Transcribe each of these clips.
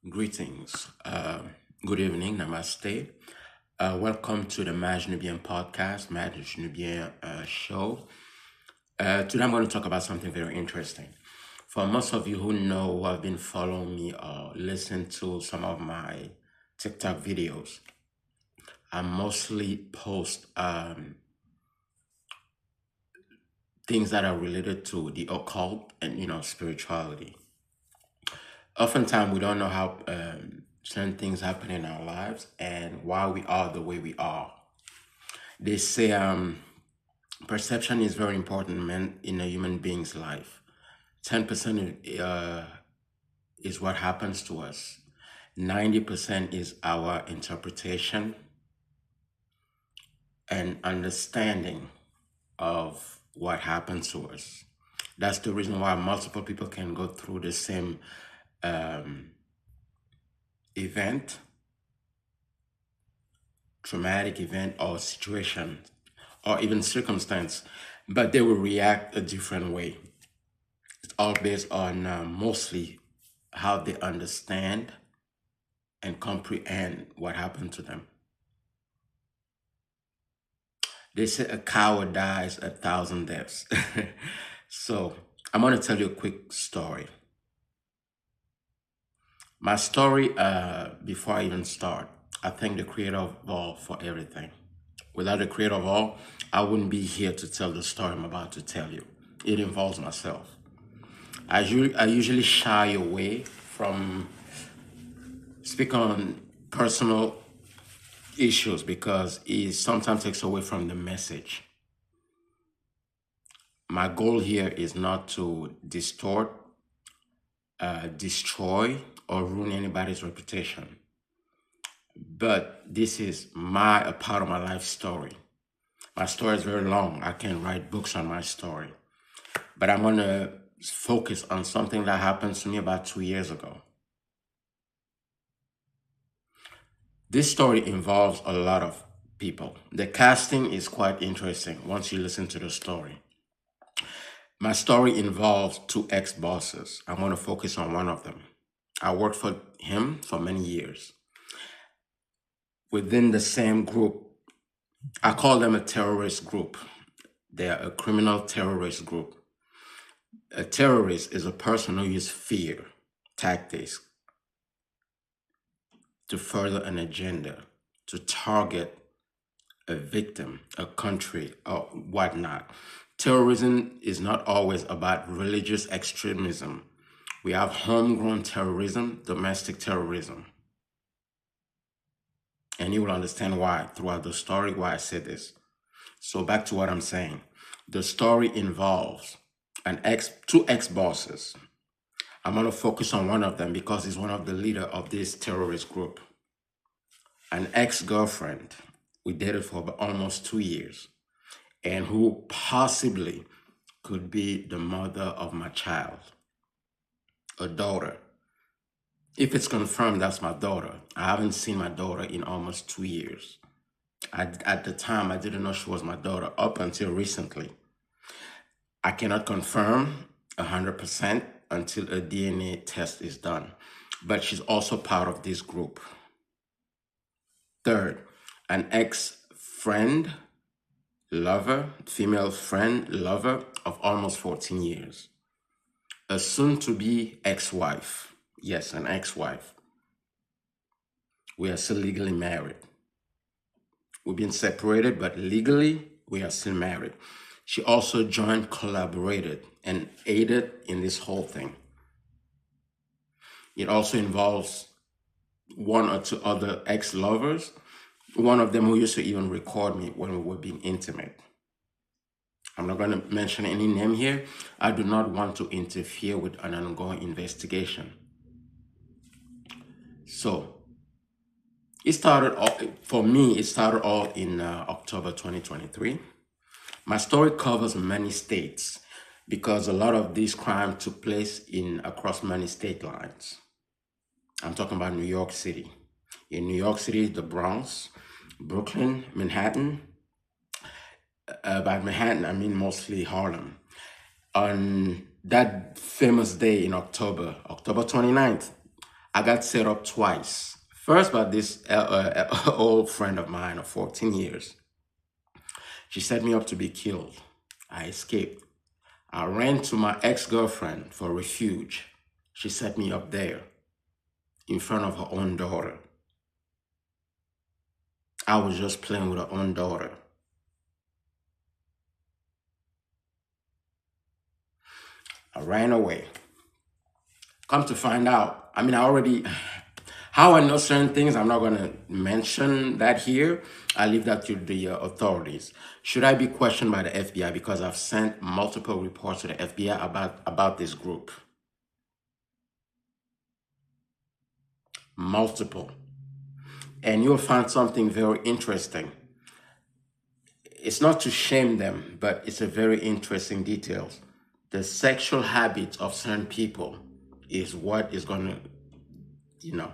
Greetings. Good evening. Namaste. Welcome to the Maj Nubien podcast, Maj Nubien show. Today I'm going to talk about something very interesting. For most of you who know who have been following me or listen to some of my TikTok videos, I mostly post things that are related to the occult and spirituality. Oftentimes we don't know how certain things happen in our lives and why we are the way we are. They say perception is very important in a human being's life. 10% is what happens to us. 90% is our interpretation and understanding of what happens to us. That's the reason why multiple people can go through the same event, traumatic event or situation or even circumstance, but they will react a different way. It's all based on mostly how they understand and comprehend what happened to them. They say a coward dies 1,000 deaths. So I'm going to tell you a quick story. My story, before I even start, I thank the creator of all for everything. Without the creator of all, I wouldn't be here to tell the story I'm about to tell you. It involves myself. I usually shy away from speaking on personal issues because it sometimes takes away from the message. My goal here is not to distort, destroy, or ruin anybody's reputation. But this is a part of my life story. My story is very long. I can write books on my story. But I'm going to focus on something that happened to me about 2 years ago. This story involves a lot of people. The casting is quite interesting once you listen to the story. My story involves two ex-bosses. I want to focus on one of them. I worked for him for many years. Within the same group, I call them a terrorist group. They are a criminal terrorist group. A terrorist is a person who uses fear tactics to further an agenda, to target a victim, a country, or whatnot. Terrorism is not always about religious extremism. We have homegrown terrorism, domestic terrorism. And you will understand why throughout the story, why I said this. So back to what I'm saying. The story involves two ex-bosses. I'm going to focus on one of them because he's one of the leader of this terrorist group. An ex-girlfriend we dated for almost 2 years, and who possibly could be the mother of my child, a daughter. If it's confirmed that's my daughter, I haven't seen my daughter in almost 2 years. At the time, I didn't know she was my daughter up until recently. I cannot confirm 100% until a DNA test is done, but she's also part of this group. Third, an ex-friend, lover, female friend, lover of almost 14 years. A soon-to-be ex-wife. Yes, an ex-wife. We are still legally married. We've been separated, but legally, we are still married. She also joined, collaborated, and aided in this whole thing. It also involves one or two other ex-lovers, one of them who used to even record me when we were being intimate. I'm not going to mention any name here. I do not want to interfere with an ongoing investigation. So, it started all in October 2023. My story covers many states because a lot of these crimes took place across many state lines. I'm talking about New York City. In New York City, the Bronx, Brooklyn, Manhattan. By Manhattan, I mean mostly Harlem. On that famous day in October 29th, I got set up twice. First by this old friend of mine of 14 years. She set me up to be killed. I escaped. I ran to my ex-girlfriend for refuge. She set me up there in front of her own daughter. I was just playing with her own daughter. I ran away. Come to find out, I mean, how I know certain things, I'm not going to mention that here. I leave that to the authorities. Should I be questioned by the FBI? Because I've sent multiple reports to the FBI about this group. Multiple. And you'll find something very interesting. It's not to shame them, but it's a very interesting detail. The sexual habits of certain people is what is going to,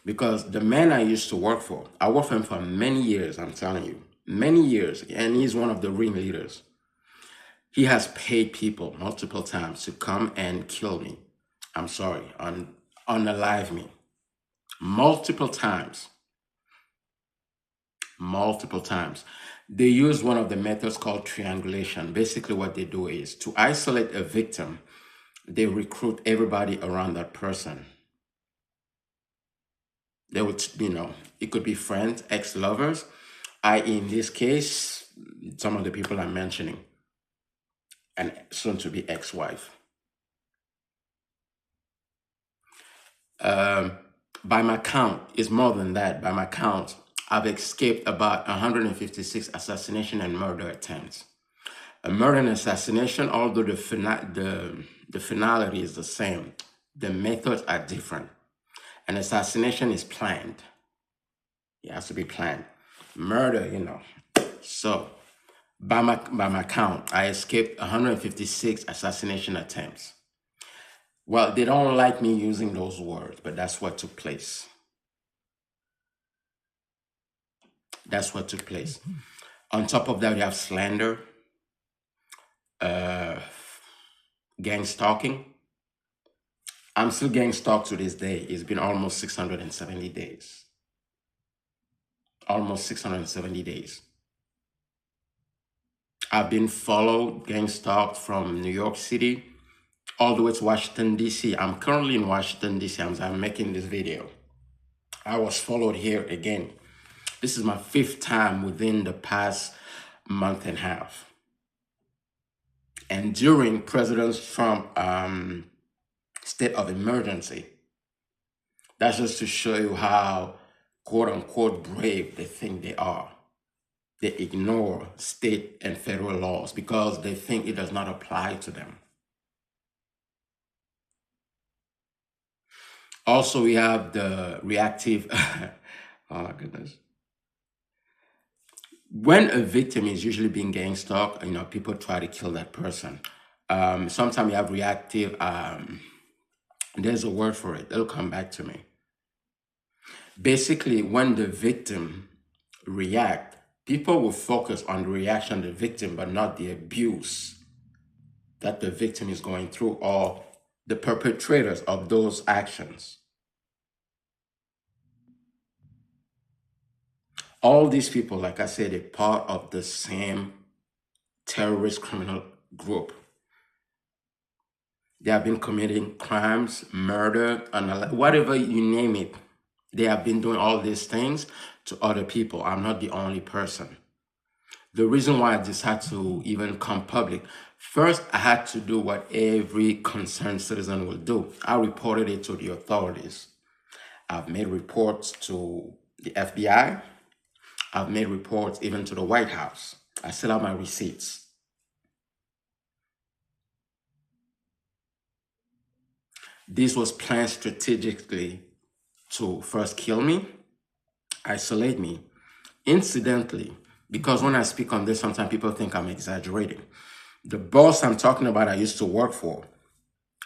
because the man I used to work for, I worked for him for many years, I'm telling you, many years, and he's one of the ringleaders. He has paid people multiple times to come and kill me. I'm sorry, unalive me. Multiple times. Multiple times. They use one of the methods called triangulation. Basically what they do is to isolate a victim, they recruit everybody around that person. They would, it could be friends, ex-lovers, i.e. in this case, some of the people I'm mentioning, and soon to be ex-wife. By my count, it's more than that. By my count, I've escaped about 156 assassination and murder attempts. A murder and assassination, although the finality is the same, the methods are different. An assassination is planned. It has to be planned. Murder, So, by my count, I escaped 156 assassination attempts. Well, they don't like me using those words, but that's what took place. That's what took place. On top of that, we have slander, gang stalking. I'm still gang stalked to this day. It's been almost 670 days. Almost 670 days. I've been followed, gang stalked from New York City all the way to Washington, D.C. I'm currently in Washington, D.C. I'm making this video. I was followed here again. This is my 5th time within the past month and a half. And during President Trump's state of emergency, that's just to show you how quote unquote brave they think they are. They ignore state and federal laws because they think it does not apply to them. Also, we have the reactive, oh my goodness. When a victim is usually being gang stalked, people try to kill that person. Sometimes you have reactive, there's a word for it. It'll come back to me. Basically, when the victim react, people will focus on the reaction of the victim, but not the abuse that the victim is going through or the perpetrators of those actions. All these people, like I said, are part of the same terrorist criminal group. They have been committing crimes, murder, and whatever you name it. They have been doing all these things to other people. I'm not the only person. The reason why I decided to even come public, first, I had to do what every concerned citizen will do. I reported it to the authorities. I've made reports to the FBI. I've made reports even to the White House. I still have my receipts. This was planned strategically to first kill me, isolate me. Incidentally, because when I speak on this, sometimes people think I'm exaggerating. The boss I'm talking about, I used to work for.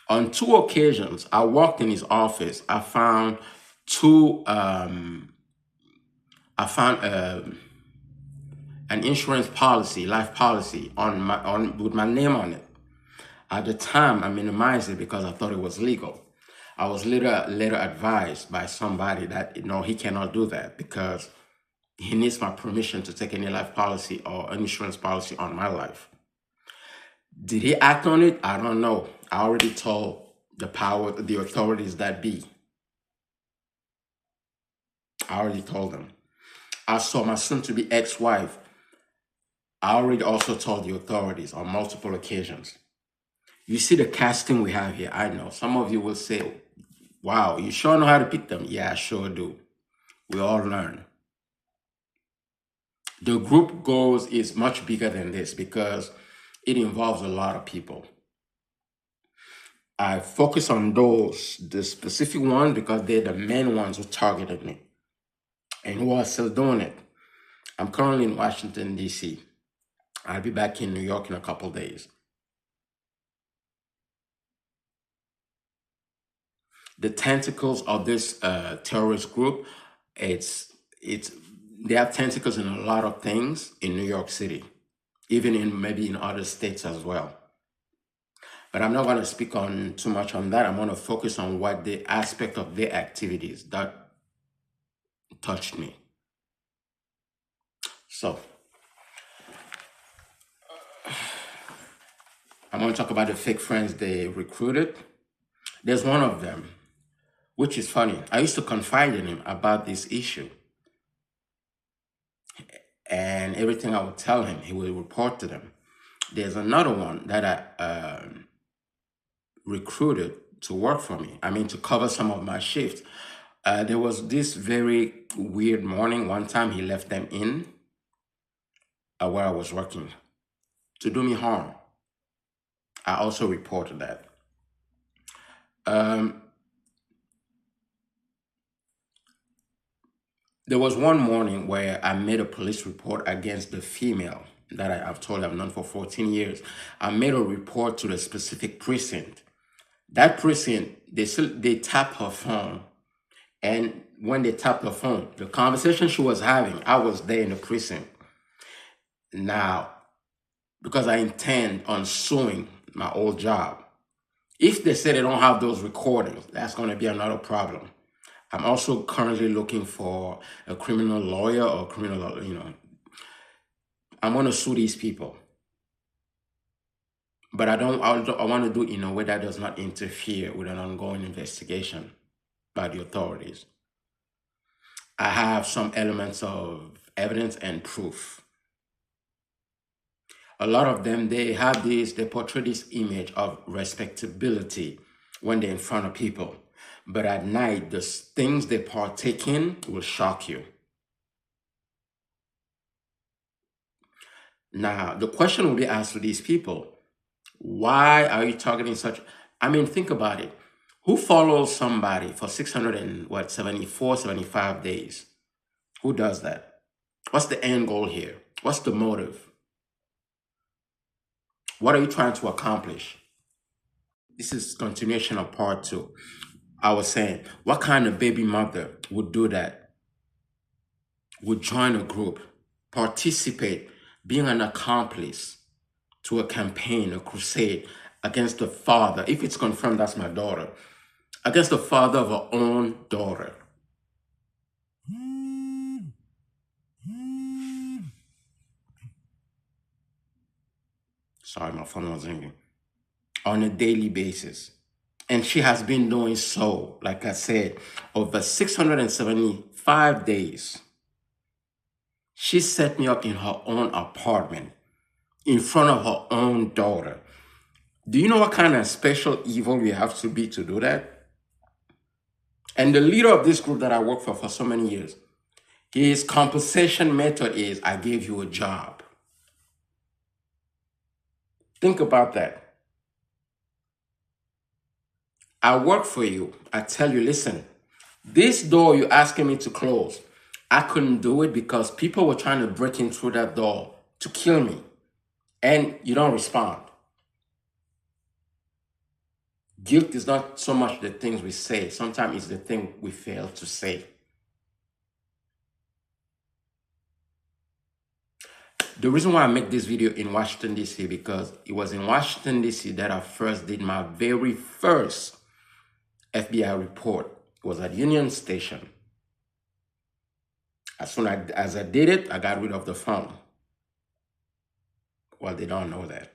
On 2 occasions, I walked in his office. I found an insurance policy, life policy, with my name on it. At the time, I minimized it because I thought it was legal. I was later advised by somebody that, you know, he cannot do that because he needs my permission to take any life policy or an insurance policy on my life. Did he act on it? I don't know. I already told the authorities that be. I already told them. I saw my soon-to-be ex-wife. I already also told the authorities on multiple occasions. You see the casting we have here. I know. Some of you will say, wow, you sure know how to pick them? Yeah, I sure do. We all learn. The group goals is much bigger than this because it involves a lot of people. I focus on the specific ones, because they're the main ones who targeted me and who are still doing it. I'm currently in Washington, D.C. I'll be back in New York in a couple days. The tentacles of this terrorist group, they have tentacles in a lot of things in New York City, even maybe in other states as well. But I'm not going to speak on too much on that. I'm going to focus on what the aspect of their activities that touched me. So I'm going to talk about the fake friends they recruited. There's one of them, which is funny. I used to confide in him about this issue. And everything I would tell him, he would report to them. There's another one that I recruited to work for me. I mean, to cover some of my shifts. There was this very weird morning. One time he left them in where I was working to do me harm. I also reported that. There was one morning where I made a police report against the female that I've told I've known for 14 years. I made a report to the specific precinct. That precinct, they tapped her phone. And when they tapped her phone, the conversation she was having, I was there in the precinct. Now, because I intend on suing my old job, if they say they don't have those recordings, that's going to be another problem. I'm also currently looking for a criminal lawyer or criminal, I'm going to sue these people. But I want to do it in a way that does not interfere with an ongoing investigation by the authorities. I have some elements of evidence and proof. A lot of them, they portray this image of respectability when they're in front of people. But at night, the things they partake in will shock you. Now, the question will be asked to these people, why are you targeting such? I mean, think about it. Who follows somebody for 674, 75 days? Who does that? What's the end goal here? What's the motive? What are you trying to accomplish? This is continuation of part 2. I was saying, what kind of baby mother would do that? Would join a group, participate, being an accomplice to a campaign, a crusade against the father, if it's confirmed that's my daughter, against the father of her own daughter. Sorry, my phone was ringing. On a daily basis. And she has been doing so, like I said, over 675 days. She set me up in her own apartment, in front of her own daughter. Do you know what kind of special evil you have to be to do that? And the leader of this group that I worked for so many years, his compensation method is, I gave you a job. Think about that. I work for you. I tell you, listen, this door you're asking me to close, I couldn't do it because people were trying to break in through that door to kill me. And you don't respond. Guilt is not so much the things we say. Sometimes it's the thing we fail to say. The reason why I make this video in Washington, D.C., because it was in Washington, D.C. that I first did my very first FBI report was at Union Station. As soon as I did it, I got rid of the phone. Well, they don't know that.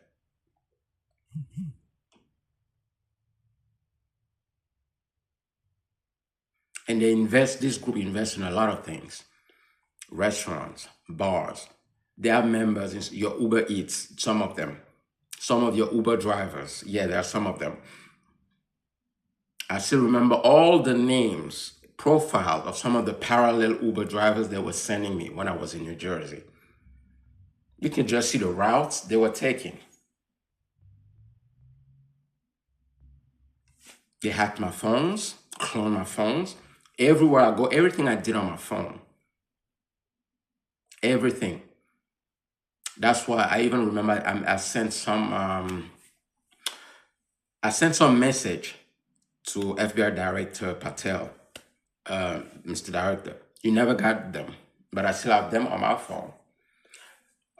And this group invests in a lot of things. Restaurants, bars. They have members in your Uber Eats, some of them. Some of your Uber drivers. Yeah, there are some of them. I still remember all the names, profile of some of the parallel Uber drivers they were sending me when I was in New Jersey. You can just see the routes they were taking. They hacked my phones, cloned my phones. Everywhere I go, everything I did on my phone. Everything. That's why I even remember I sent some message to FBI Director Patel, Mr. Director. You never got them, but I still have them on my phone.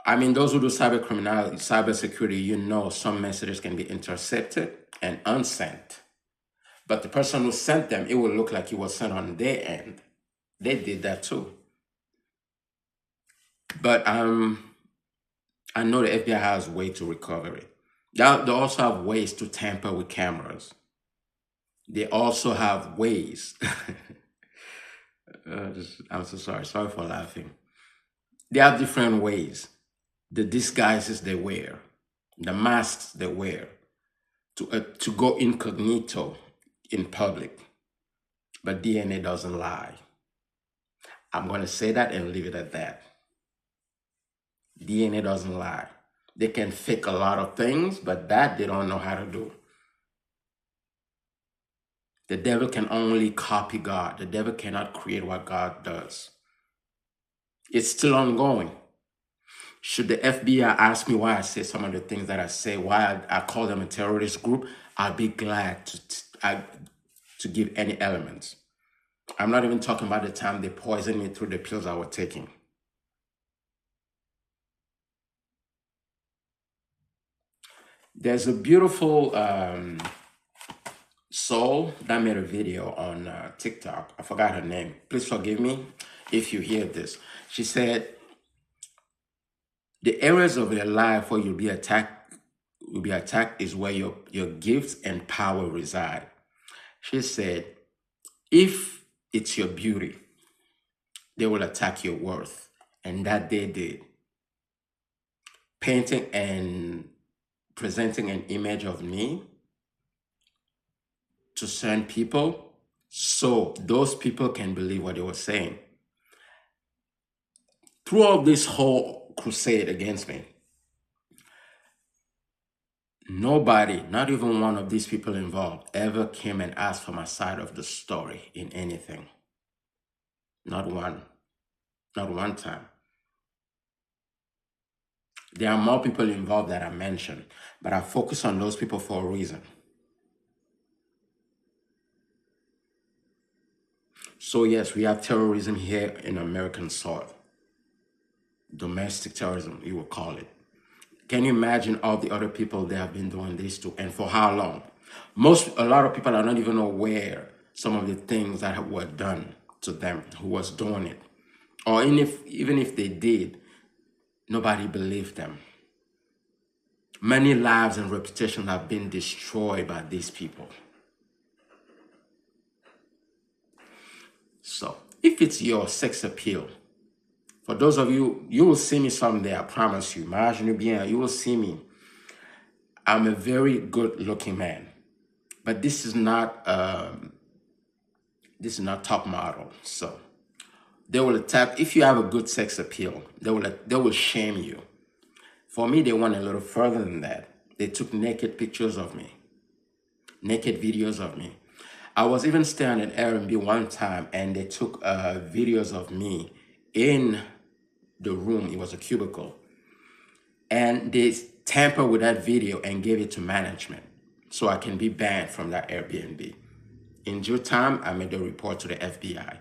I mean, those who do cyber criminality, cyber security, you know some messages can be intercepted and unsent. But the person who sent them, it will look like it was sent on their end. They did that too. But I know the FBI has way to recover it. They also have ways to tamper with cameras. They also have ways. I'm so sorry. Sorry for laughing. They have different ways. The disguises they wear, the masks they wear to go incognito in public. But DNA doesn't lie. I'm going to say that and leave it at that. DNA doesn't lie. They can fake a lot of things, but that they don't know how to do. The devil can only copy God. The devil cannot create what God does. It's still ongoing. Should the FBI ask me why I say some of the things that I say, why I call them a terrorist group, I'll be glad to give any elements. I'm not even talking about the time they poisoned me through the pills I was taking. There's a beautiful soul that made a video on TikTok. I forgot her name. Please forgive me if you hear this. She said, the areas of your life where you'll be attacked is where your gifts and power reside. She said, if it's your beauty, they will attack your worth. And that they did. Painting and presenting an image of me to certain people so those people can believe what they were saying. Throughout this whole crusade against me, nobody, not even one of these people involved, ever came and asked for my side of the story in anything. Not one. Not one time. There are more people involved that I mentioned, but I focus on those people for a reason. So yes, we have terrorism here in American soil. Domestic terrorism, you will call it. Can you imagine all the other people they have been doing this to, and for how long? A lot of people are not even aware some of the things that were done to them who was doing it. Or even if they did, nobody believed them. Many lives and reputations have been destroyed by these people. So, if it's your sex appeal, for those of you, you will see me someday, I promise you. Imaginez bien, you will see me. I'm a very good-looking man, but this is not top model. So they will attack. If you have a good sex appeal, they will shame you. For me, they went a little further than that. They took naked pictures of me, naked videos of me. I was even staying at Airbnb one time, and they took videos of me in the room. It was a cubicle, and they tampered with that video and gave it to management so I can be banned from that Airbnb. In due time, I made a report to the FBI.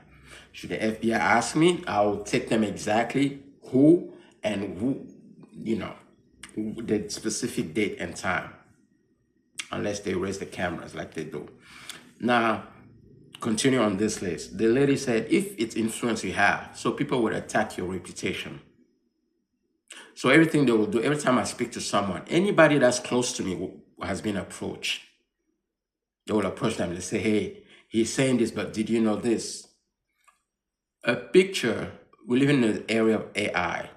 Should the FBI ask me, I will take them exactly who, the specific date and time, unless they raise the cameras like they do. Now, continue on this list. The lady said, if it's influence you have, so people would attack your reputation. So everything they will do, every time I speak to someone, anybody that's close to me has been approached. They will approach them and say, hey, he's saying this, but did you know this? A picture, we live in the area of AI,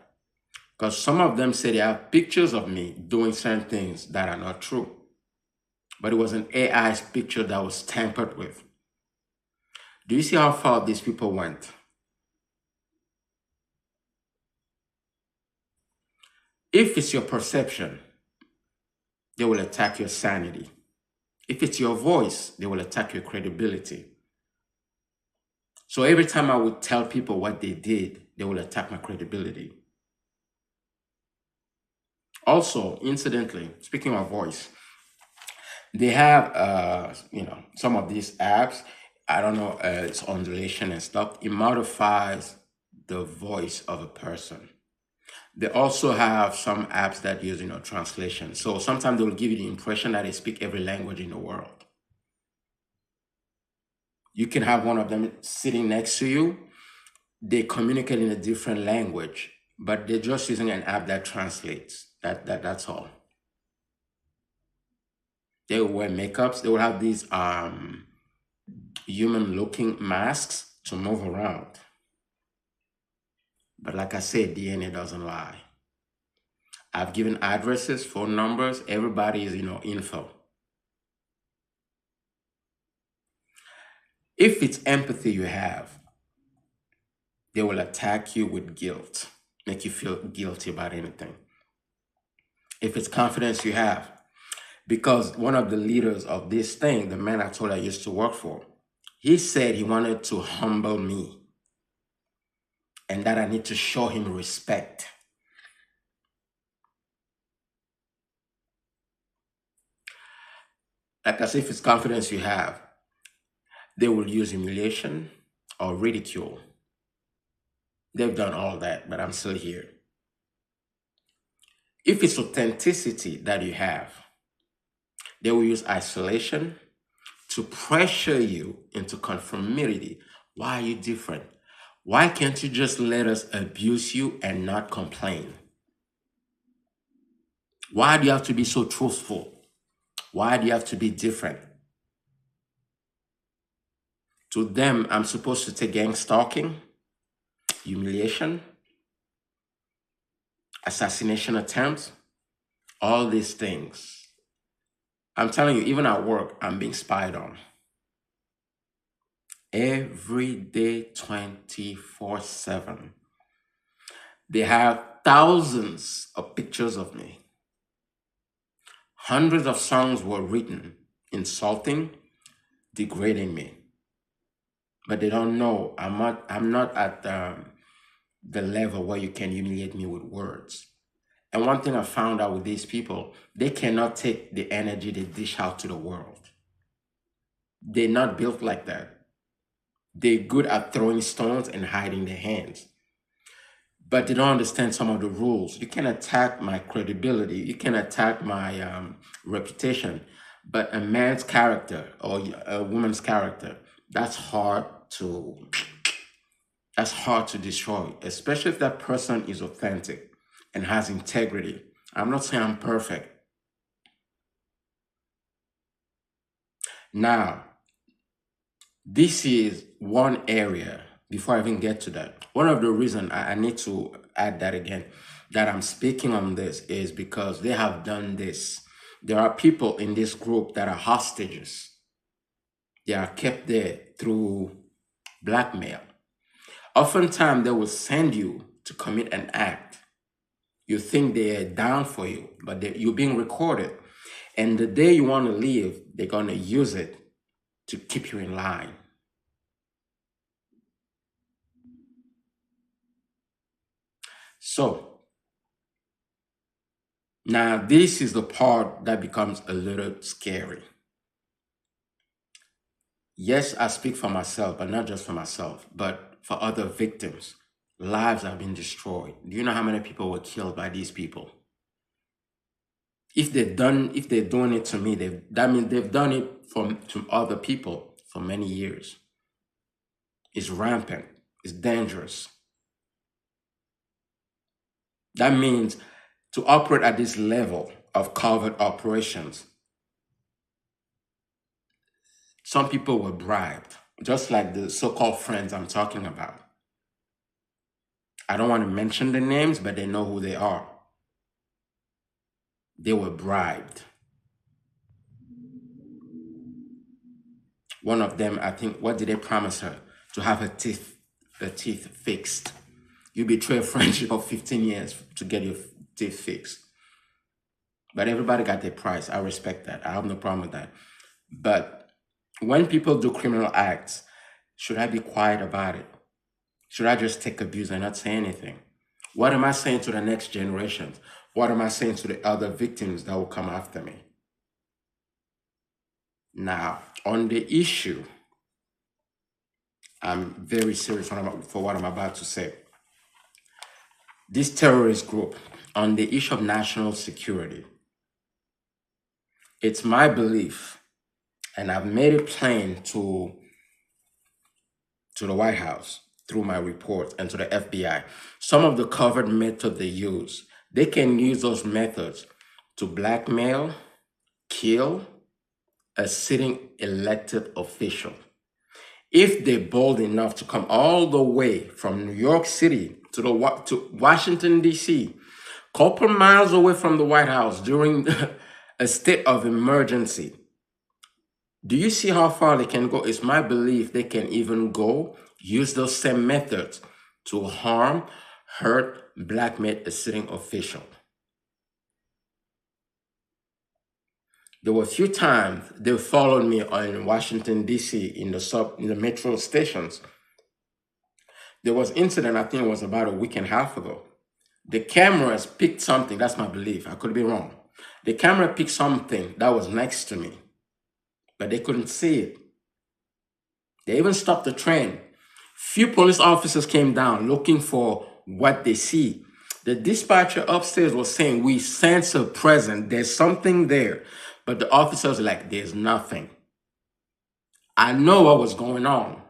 because some of them say they have pictures of me doing certain things that are not true. But it was an AI's picture that was tampered with. Do you see how far these people went? If it's your perception, they will attack your sanity. If it's your voice, they will attack your credibility. So every time I would tell people what they did, they will attack my credibility. Also, incidentally, speaking of voice, they have, some of these apps. I don't know, it's ondulation and stuff. It modifies the voice of a person. They also have some apps that use, translation. So sometimes they will give you the impression that they speak every language in the world. You can have one of them sitting next to you. They communicate in a different language, but they're just using an app that translates. That's all. They will wear makeups. They will have these human-looking masks to move around. But like I said, DNA doesn't lie. I've given addresses, phone numbers. Everybody is, info. If it's empathy you have, they will attack you with guilt, make you feel guilty about anything. If it's confidence you have, because one of the leaders of this thing, the man I told I used to work for, he said he wanted to humble me and that I need to show him respect. Like I said, if it's confidence you have, they will use humiliation or ridicule. They've done all that, but I'm still here. If it's authenticity that you have, they will use isolation to pressure you into conformity. Why are you different? Why can't you just let us abuse you and not complain? Why do you have to be so truthful? Why do you have to be different? To them, I'm supposed to take gang stalking, humiliation, assassination attempts, all these things. I'm telling you, even at work, I'm being spied on. Every day, 24/7. They have thousands of pictures of me. Hundreds of songs were written insulting, degrading me. But they don't know I'm not at the level where you can humiliate me with words. And one thing I found out with these people, they cannot take the energy they dish out to the world. They're not built like that. They're good at throwing stones and hiding their hands. But they don't understand some of the rules. You can attack my credibility. You can attack my reputation. But a man's character or a woman's character, that's hard to destroy, especially if that person is authentic and has integrity. I'm not saying I'm perfect. Now, this is one area, before I even get to that, one of the reasons I need to add that again, that I'm speaking on this is because they have done this. There are people in this group that are hostages. They are kept there through blackmail. Oftentimes, they will send you to commit an act. You think they're down for you, but you're being recorded. And the day you want to leave, they're going to use it to keep you in line. So, now this is the part that becomes a little scary. Yes, I speak for myself, but not just for myself, but for other victims. Lives have been destroyed. Do you know how many people were killed by these people? If they're doing it to me, that means they've done it to other people. for many years. It's rampant. It's dangerous. That means to operate at this level of covert operations, some people were bribed, just like the so-called friends I'm talking about. I don't want to mention the names, but they know who they are. They were bribed. One of them, I think, what did they promise her? To have her teeth fixed. You betray a friendship of 15 years to get your teeth fixed. But everybody got their price. I respect that. I have no problem with that. But when people do criminal acts, should I be quiet about it? Should I just take abuse and not say anything? What am I saying to the next generations? What am I saying to the other victims that will come after me? Now, on the issue, I'm very serious for what I'm about to say. This terrorist group, on the issue of national security, it's my belief, and I've made it plain to the White House through my reports and to the FBI, some of the covert methods they use, they can use those methods to blackmail, kill a sitting elected official. If they're bold enough to come all the way from New York City to Washington, D.C., couple miles away from the White House during a state of emergency, do you see how far they can go? It's my belief they can even go use those same methods to harm, hurt, blackmail a sitting official. There were a few times they followed me in Washington, D.C. in the metro stations. There was an incident, I think it was about a week and a half ago. The cameras picked something, that's my belief, I could be wrong. The camera picked something that was next to me, but they couldn't see it. They even stopped the train. Few police officers came down looking for what they see. The dispatcher upstairs was saying, we sense a presence, there's something there. But the officers were like, there's nothing. I know what was going on.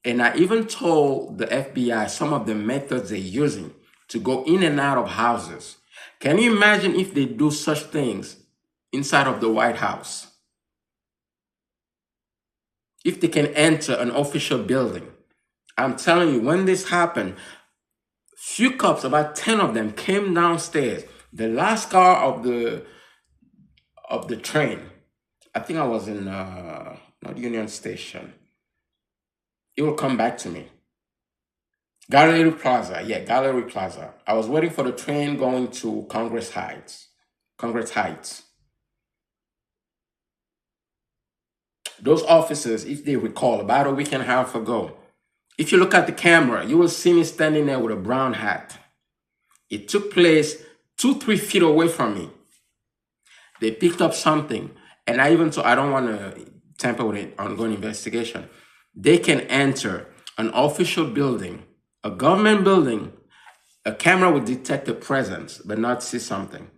And I even told the FBI some of the methods they're using to go in and out of houses. Can you imagine if they do such things inside of the White House? If they can enter an official building. I'm telling you, when this happened, few cops, about 10 of them, came downstairs. The last car of the train, I think I was in not Union Station. It will come back to me. Gallery Plaza, yeah, Gallery Plaza. I was waiting for the train going to Congress Heights. Congress Heights. Those officers, if they recall, about a week and a half ago, if you look at the camera, you will see me standing there with a brown hat. It took place 2-3 feet away from me. They picked up something, and I even told, I don't want to tamper with an ongoing investigation. They can enter an official building, a government building, a camera would detect a presence, but not see something.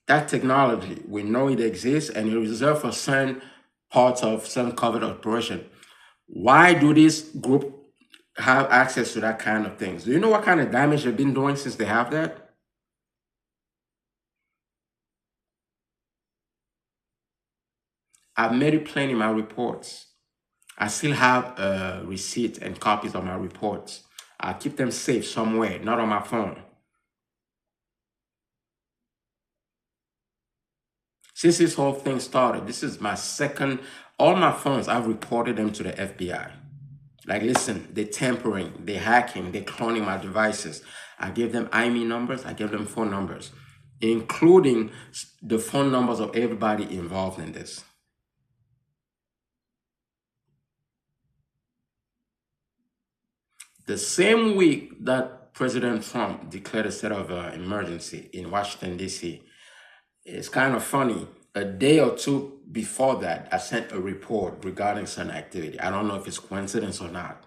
That technology, we know it exists and it is reserved for certain parts of certain covert operation. Why do this group have access to that kind of things? Do you know what kind of damage they've been doing since they have that? I've made it plain in my reports. I still have receipts and copies of my reports. I keep them safe somewhere, not on my phone. Since this whole thing started, this is my second, all my phones, I've reported them to the FBI. Like, listen, they're tampering, they're hacking, they're cloning my devices. I give them IMEI numbers, I give them phone numbers, including the phone numbers of everybody involved in this. The same week that President Trump declared a state of emergency in Washington, D.C., it's kind of funny. A day or two before that, I sent a report regarding certain activity. I don't know if it's coincidence or not.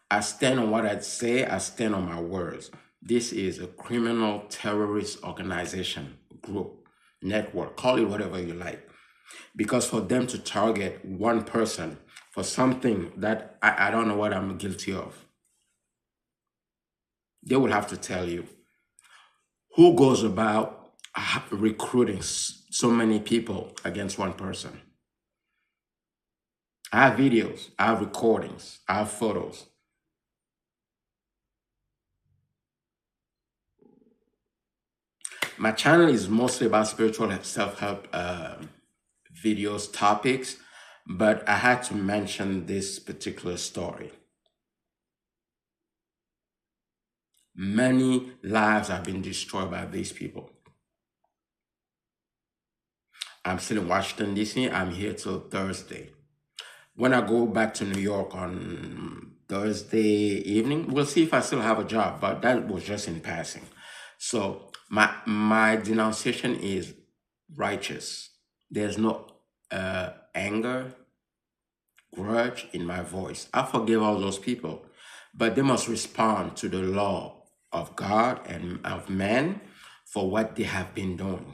I stand on what I say. I stand on my words. This is a criminal terrorist organization, group, network, call it whatever you like. Because for them to target one person for something that I don't know what I'm guilty of, they will have to tell you who goes about recruiting so many people against one person. I have videos, I have recordings, I have photos. My channel is mostly about spiritual self-help videos, topics, but I had to mention this particular story. Many lives have been destroyed by these people. I'm still in Washington, D.C. I'm here till Thursday. When I go back to New York on Thursday evening, we'll see if I still have a job, but that was just in passing. So my denunciation is righteous. There's no anger, grudge in my voice. I forgive all those people, but they must respond to the law of God and of man for what they have been doing.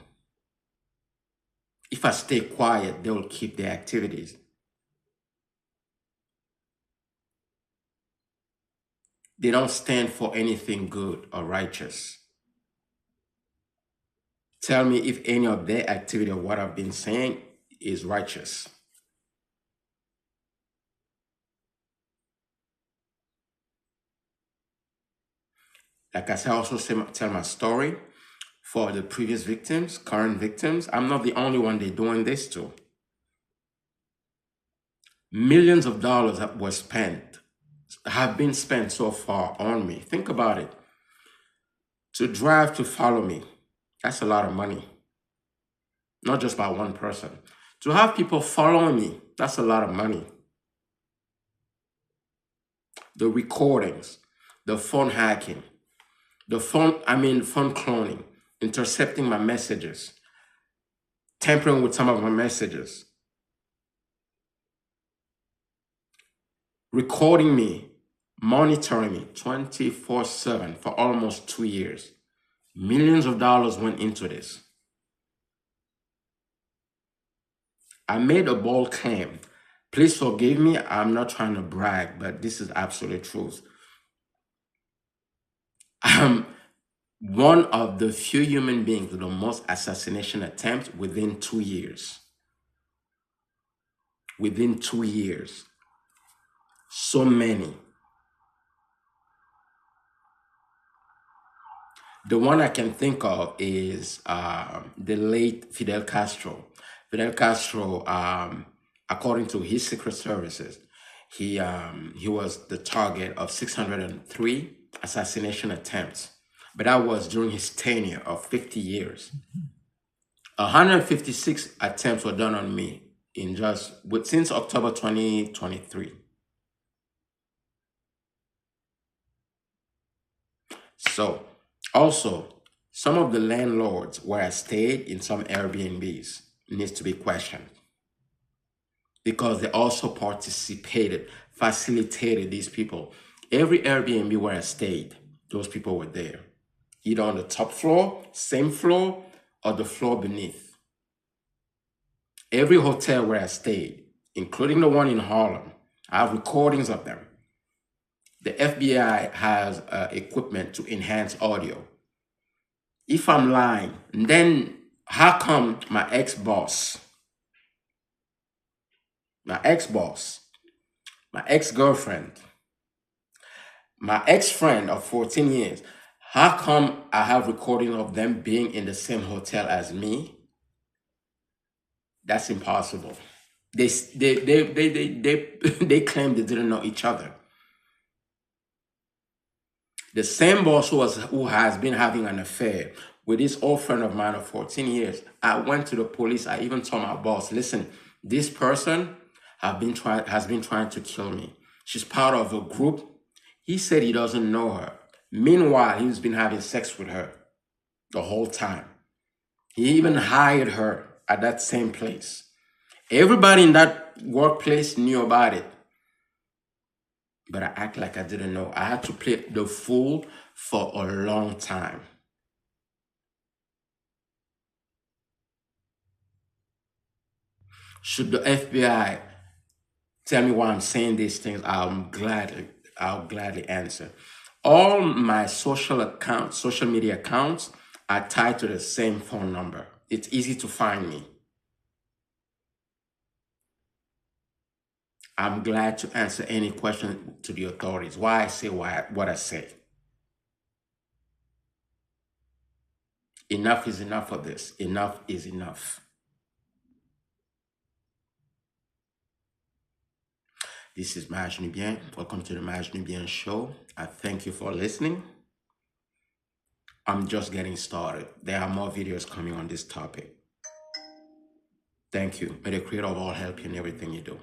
If I stay quiet, they will keep their activities. They don't stand for anything good or righteous. Tell me if any of their activity or what I've been saying is righteous. Like I said, I also tell my story for the previous victims, current victims. I'm not the only one they're doing this to. Millions of dollars that were spent, have been spent so far on me. Think about it. To drive to follow me, that's a lot of money. Not just by one person. To have people following me, that's a lot of money. The recordings, the phone hacking, phone cloning, intercepting my messages, tampering with some of my messages, recording me, monitoring me 24/7 for almost 2 years. Millions of dollars went into this. I made a bold claim. Please forgive me. I'm not trying to brag, but this is absolute truth. I'm one of the few human beings with the most assassination attempts within 2 years. Within 2 years. So many. The one I can think of is the late Fidel Castro. Fidel Castro, according to his secret services, he was the target of 603 assassination attempts, but that was during his tenure of 50 years. 156 attempts were done on me since October 2023. So, also, some of the landlords where I stayed in some Airbnbs needs to be questioned because they also participated, facilitated these people. Every Airbnb where I stayed, those people were there, either on the top floor, same floor, or the floor beneath. Every hotel where I stayed, including the one in Harlem, I have recordings of them. The FBI has equipment to enhance audio. If I'm lying, then how come my ex-boss, my ex-girlfriend, my ex-friend of 14 years, how come I have recording of them being in the same hotel as me? That's impossible. They they claim they didn't know each other. The same boss who has been having an affair with this old friend of mine of 14 years. I went to the police. I even told my boss, listen, this person has been trying to kill me. She's part of a group. He said he doesn't know her. Meanwhile, he's been having sex with her the whole time. He even hired her at that same place. Everybody in that workplace knew about it. but I act like I didn't know. I had to play the fool for a long time. Should the FBI tell me why I'm saying these things, I'll gladly answer. All my social media accounts are tied to the same phone number. It's easy to find me. I'm glad to answer any question to the authorities. Why I say what I say. Enough is enough of this. Enough is enough. This is Maj Nubien. Welcome to the Maj Nubien show. I thank you for listening. I'm just getting started. There are more videos coming on this topic. Thank you. May the Creator of all help you in everything you do.